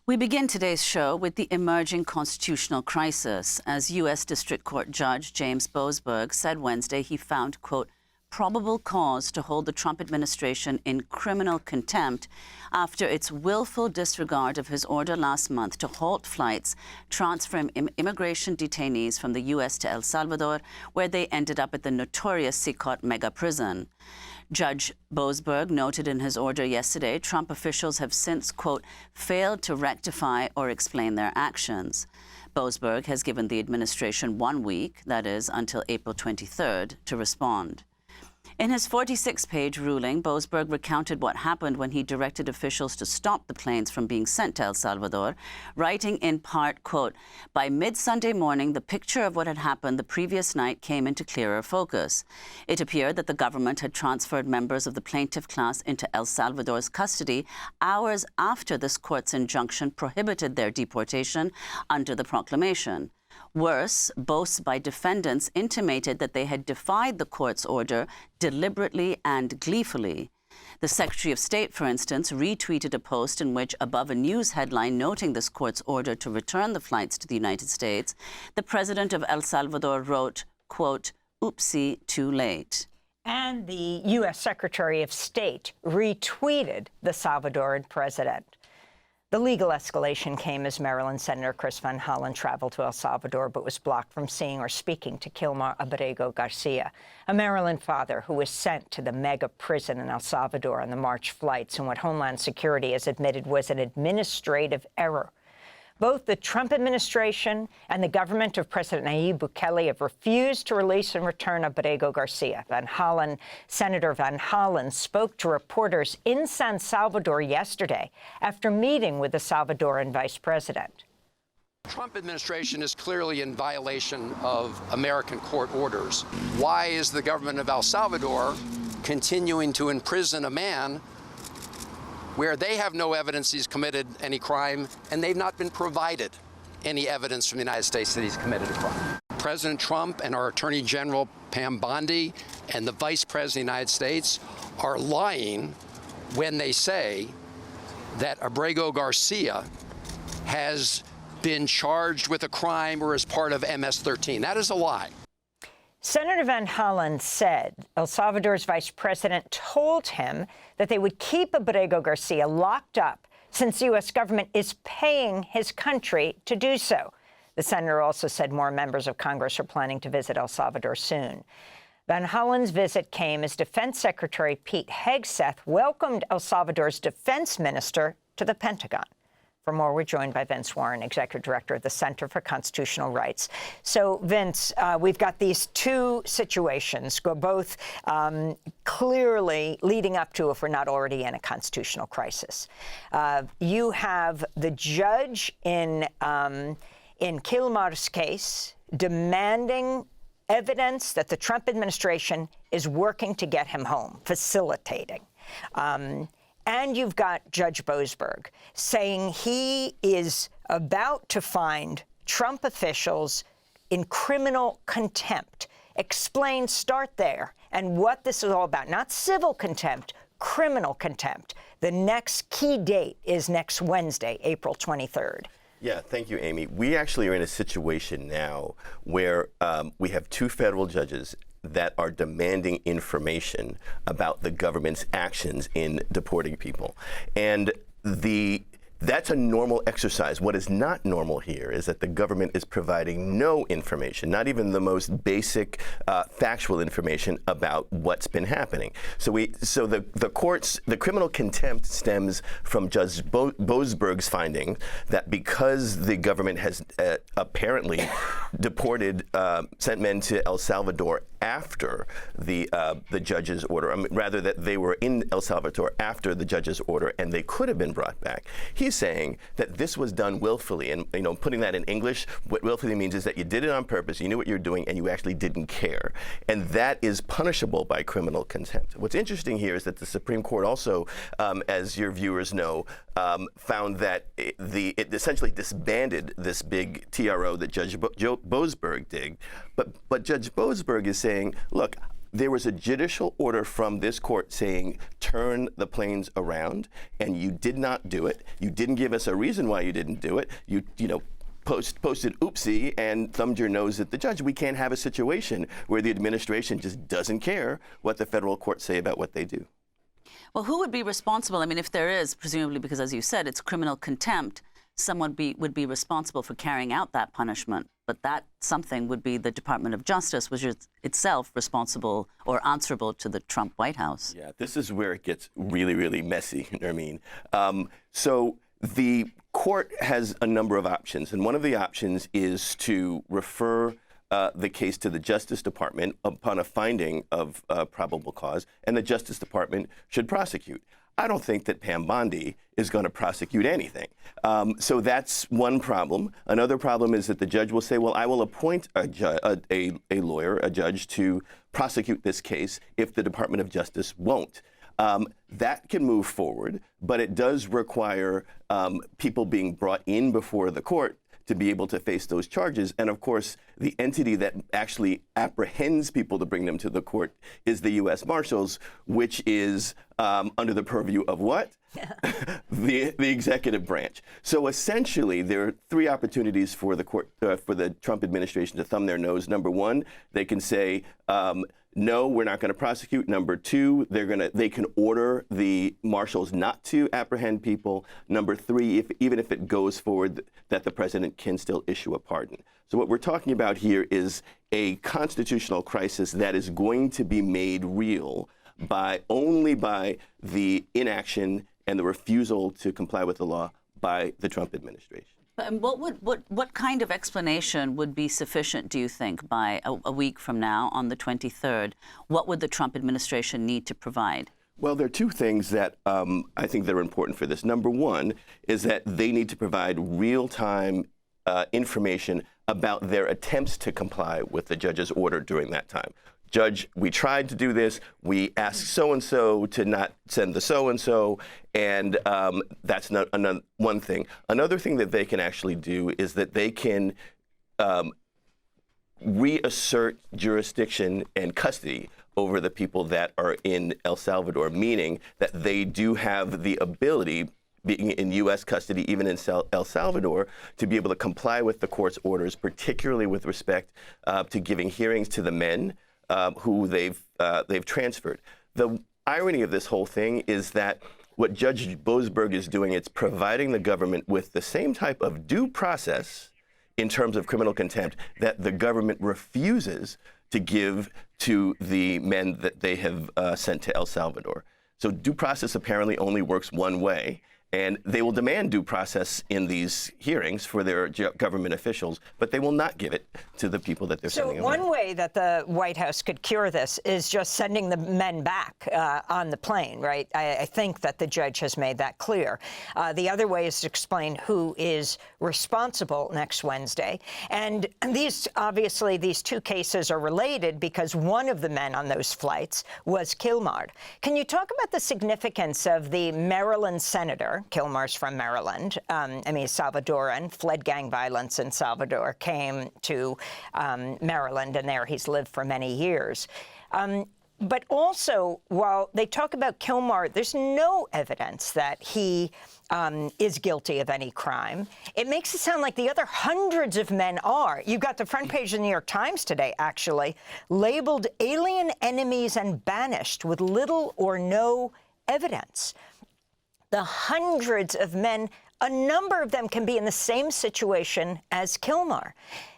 We begin today's show with the emerging constitutional crisis, as U.S. District Court Judge James Boasberg said Wednesday he found, quote, probable cause to hold the Trump administration in criminal contempt after its willful disregard of his order last month to halt flights transferring immigration detainees from the U.S. to El Salvador, where they ended up at the notorious CECOT mega prison. Judge Boasberg noted in his order yesterday, Trump officials have since, quote, failed to rectify or explain their actions. Boasberg has given the administration 1 week, that is, until April 23rd, to respond. In his 46-page ruling, Boasberg recounted what happened when he directed officials to stop the planes from being sent to El Salvador, writing in part, quote, by mid-Sunday morning, the picture of what had happened the previous night came into clearer focus. It appeared that the government had transferred members of the plaintiff class into El Salvador's custody hours after this court's injunction prohibited their deportation under the proclamation. Worse, boasts by defendants intimated that they had defied the court's order deliberately and gleefully. The Secretary of State, for instance, retweeted a post in which, above a news headline noting this court's order to return the flights to the United States, the president of El Salvador wrote, quote, oopsie, too late. And the U.S. Secretary of State retweeted the Salvadoran president. The legal escalation came as Maryland Senator Chris Van Hollen traveled to El Salvador but was blocked from seeing or speaking to Kilmar Abrego Garcia, a Maryland father who was sent to the mega prison in El Salvador on the March flights in what Homeland Security has admitted was an administrative error. Both the Trump administration and the government of President Nayib Bukele have refused to release and return Abrego Garcia. Senator Van Hollen spoke to reporters in San Salvador yesterday after meeting with the Salvadoran vice president. The Trump administration is clearly in violation of American court orders. Why is the government of El Salvador continuing to imprison a man where they have no evidence he's committed any crime, and they've not been provided any evidence from the United States that he's committed a crime? President Trump and our Attorney General Pam Bondi and the Vice President of the United States are lying when they say that Abrego Garcia has been charged with a crime or is part of MS-13. That is a lie. Senator Van Hollen said El Salvador's vice president told him that they would keep Abrego Garcia locked up since the U.S. government is paying his country to do so. The senator also said more members of Congress are planning to visit El Salvador soon. Van Hollen's visit came as Defense Secretary Pete Hegseth welcomed El Salvador's defense minister to the Pentagon. For more, we're joined by Vince Warren, Executive Director of the Center for Constitutional Rights. So, Vince, we've got these two situations, both clearly leading up to, if we're not already in a constitutional crisis. You have the judge in Kilmar's case demanding evidence that the Trump administration is working to get him home, facilitating. And you've got Judge Boasberg saying he is about to find Trump officials in criminal contempt. Explain, start there, and what this is all about. Not civil contempt, criminal contempt. The next key date is next Wednesday, April 23rd. Yeah, thank you, Amy. We actually are in a situation now where we have two federal judges that are demanding information about the government's actions in deporting people. And that's a normal exercise. What is not normal here is that the government is providing no information, not even the most basic factual information about what's been happening. So the criminal contempt stems from Judge Boasberg's finding that because the government has apparently sent men to El Salvador after the judge's order, rather that they were in El Salvador after the judge's order and they could have been brought back. He's saying that this was done willfully, and putting that in English, what willfully means is that you did it on purpose, you knew what you were doing, and you actually didn't care, and that is punishable by criminal contempt. What's interesting here is that the Supreme Court also, as your viewers know, found that it essentially disbanded this big TRO that Judge Boasberg did, but Judge Boasberg is saying, look, There was a judicial order from this court saying, turn the planes around, and you did not do it. You didn't give us a reason why you didn't do it. You posted oopsie and thumbed your nose at the judge. We can't have a situation where the administration just doesn't care what the federal courts say about what they do. Well, who would be responsible? I mean, if there is, presumably, because as you said, it's criminal contempt, someone would be responsible for carrying out that punishment. But that something would be the Department of Justice, which is itself responsible or answerable to the Trump White House. Yeah, this is where it gets really, really messy, Nermeen. So the court has a number of options, and one of the options is to refer the case to the Justice Department upon a finding of probable cause, and the Justice Department should prosecute. I don't think that Pam Bondi is going to prosecute anything. So that's one problem. Another problem is that the judge will say, well, I will appoint a lawyer, a judge, to prosecute this case if the Department of Justice won't. That can move forward, but it does require people being brought in before the court to be able to face those charges. And of course, the entity that actually apprehends people to bring them to the court is the U.S. Marshals, which is under the purview of what? the executive branch. So essentially, there are three opportunities for the court, for the Trump administration to thumb their nose. Number one, they can say, no, we're not going to prosecute. Number two, they can order the marshals not to apprehend people. Number three, even if it goes forward, that the president can still issue a pardon. So what we're talking about here is a constitutional crisis that is going to be made real only by the inaction and the refusal to comply with the law by the Trump administration. And what kind of explanation would be sufficient, do you think, by a week from now, on the 23rd? What would the Trump administration need to provide? Well, there are two things that I think that are important for this. Number one is that they need to provide real-time information about their attempts to comply with the judge's order during that time. Judge, we tried to do this. We asked so-and-so to not send the so-and-so, and that's not one thing. Another thing that they can actually do is that they can reassert jurisdiction and custody over the people that are in El Salvador, meaning that they do have the ability, being in U.S. custody, even in El Salvador, to be able to comply with the court's orders, particularly with respect to giving hearings to the men who they've transferred. The irony of this whole thing is that what Judge Boasberg is doing, it's providing the government with the same type of due process in terms of criminal contempt that the government refuses to give to the men that they have sent to El Salvador. So due process apparently only works one way, and they will demand due process in these hearings for their government officials, but they will not give it to the people that they're sending away. So one way that the White House could cure this is just sending the men back on the plane, right? I think that the judge has made that clear. The other way is to explain who is responsible next Wednesday. And obviously, these two cases are related because one of the men on those flights was Kilmar. Can you talk about the significance of the Maryland senator? Kilmar's from Maryland. Salvadoran, fled gang violence in Salvador, came to Maryland, and there he's lived for many years. But also, while they talk about Kilmar, there's no evidence that he is guilty of any crime. It makes it sound like the other hundreds of men are. You've got the front page of the New York Times today, actually, labeled alien enemies and banished with little or no evidence. The hundreds of men, a number of them can be in the same situation as Kilmar.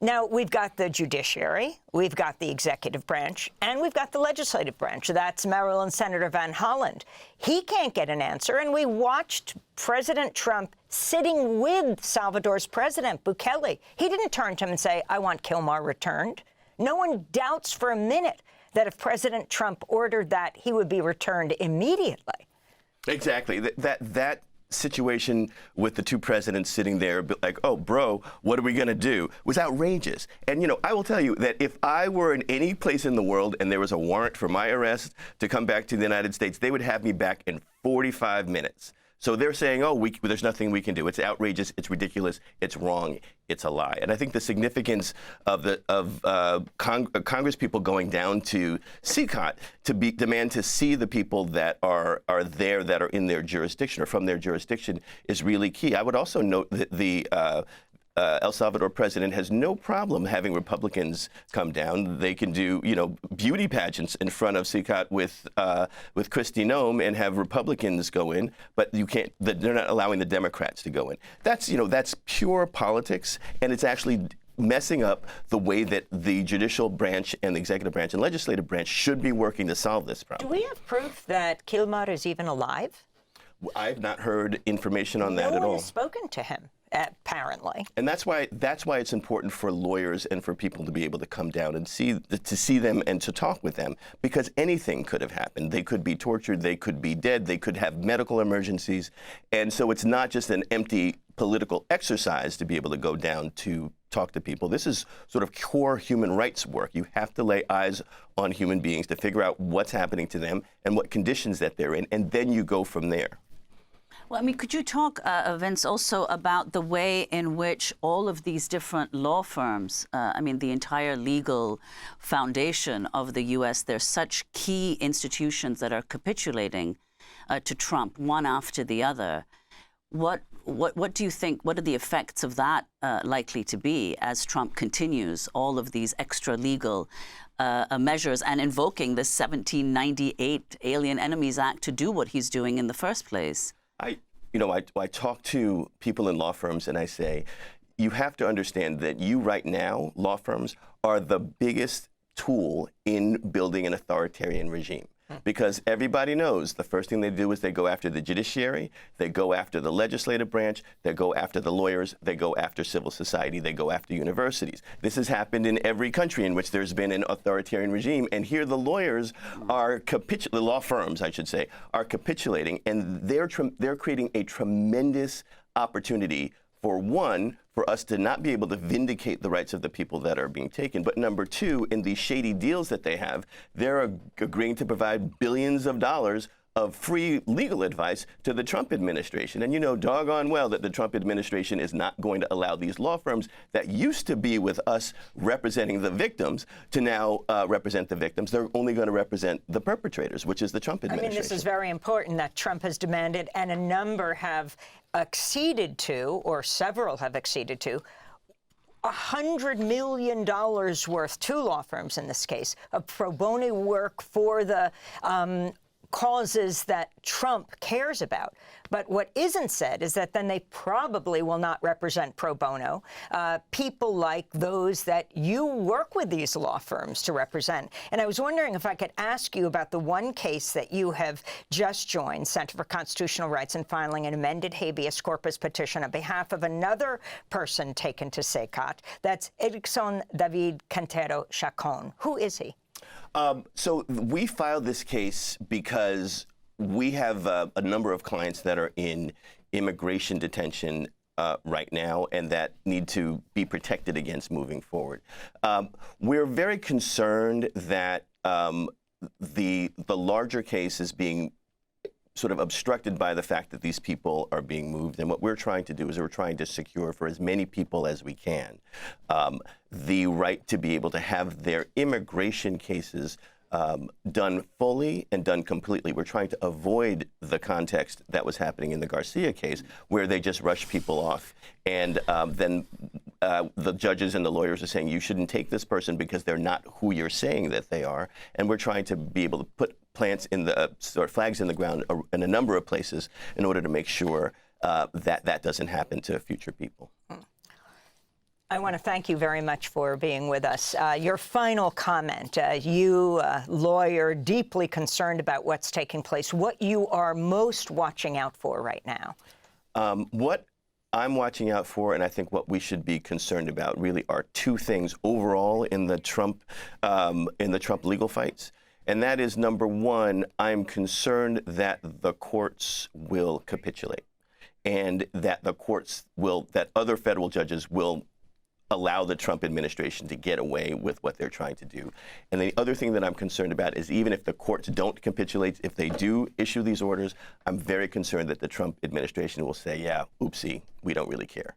Now, we've got the judiciary, we've got the executive branch, and we've got the legislative branch. That's Maryland Senator Van Hollen. He can't get an answer, and we watched President Trump sitting with Salvador's president, Bukele. He didn't turn to him and say, I want Kilmar returned. No one doubts for a minute that if President Trump ordered that, he would be returned immediately. Exactly. That situation with the two presidents sitting there like, oh, bro, what are we going to do, was outrageous. And, I will tell you that if I were in any place in the world and there was a warrant for my arrest to come back to the United States, they would have me back in 45 minutes. So they're saying, oh, there's nothing we can do. It's outrageous. It's ridiculous. It's wrong. It's a lie. And I think the significance of Congress people going down to CECOT to demand to see the people that are there, that are in their jurisdiction or from their jurisdiction, is really key. I would also note that the El Salvador president has no problem having Republicans come down. They can do, beauty pageants in front of CECOT with Kristi Noem and have Republicans go in, but you can't. They're not allowing the Democrats to go in. That's pure politics, and it's actually messing up the way that the judicial branch and the executive branch and legislative branch should be working to solve this problem. Do we have proof that Kilmar is even alive? I've not heard information on that at all. No one has spoken to him, apparently. And that's why it's important for lawyers and for people to be able to come down and see them and to talk with them, because anything could have happened. They could be tortured, they could be dead, they could have medical emergencies. And so it's not just an empty political exercise to be able to go down to talk to people. This is sort of core human rights work. You have to lay eyes on human beings to figure out what's happening to them and what conditions that they're in, and then you go from there. Well, could you talk, Vince, also about the way in which all of these different law firms, the entire legal foundation of the U.S., they're such key institutions that are capitulating to Trump, one after the other. What do you think, what are the effects of that likely to be as Trump continues all of these extra legal measures and invoking the 1798 Alien Enemies Act to do what he's doing in the first place? I talk to people in law firms and I say, you have to understand that you right now, law firms, are the biggest tool in building an authoritarian regime. Because everybody knows the first thing they do is they go after the judiciary, they go after the legislative branch, they go after the lawyers, they go after civil society, they go after universities. This has happened in every country in which there's been an authoritarian regime. And here the lawyers are the law firms, I should say, are capitulating, and they're creating a tremendous opportunity for us to not be able to vindicate the rights of the people that are being taken. But number two, in these shady deals that they have, they're agreeing to provide billions of dollars of free legal advice to the Trump administration. And you know doggone well that the Trump administration is not going to allow these law firms that used to be with us representing the victims to now represent the victims. They're only going to represent the perpetrators, which is the Trump administration. This is very important that Trump has demanded, and a number have acceded to, or several have acceded to, $100 million worth, two law firms in this case, of pro bono work for the causes that Trump cares about. But what isn't said is that then they probably will not represent pro bono people like those that you work with these law firms to represent. And I was wondering if I could ask you about the one case that you have just joined, Center for Constitutional Rights, in filing an amended habeas corpus petition on behalf of another person taken to CECOT. That's Erickson David Cantero Chacon. Who is he? So we filed this case because we have a number of clients that are in immigration detention right now and that need to be protected against moving forward. We're very concerned that the larger case is being sort of obstructed by the fact that these people are being moved. And what we're trying to do is we're trying to secure for as many people as we can the right to be able to have their immigration cases done fully and done completely. We're trying to avoid the context that was happening in the Garcia case, where they just rush people off, and then the judges and the lawyers are saying you shouldn't take this person because they're not who you're saying that they are. And we're trying to be able to put plants in the flags in the ground in a number of places in order to make sure that doesn't happen to future people. I want to thank you very much for being with us. Your final comment, you, lawyer, deeply concerned about what's taking place, what you are most watching out for right now. What I'm watching out for, and I think what we should be concerned about, really are two things overall in the Trump legal fights. And that is, number one, I'm concerned that the courts will capitulate, and that the courts will, that other federal judges will allow the Trump administration to get away with what they're trying to do. And the other thing that I'm concerned about is even if the courts don't capitulate, if they do issue these orders, I'm very concerned that the Trump administration will say, yeah, oopsie, we don't really care.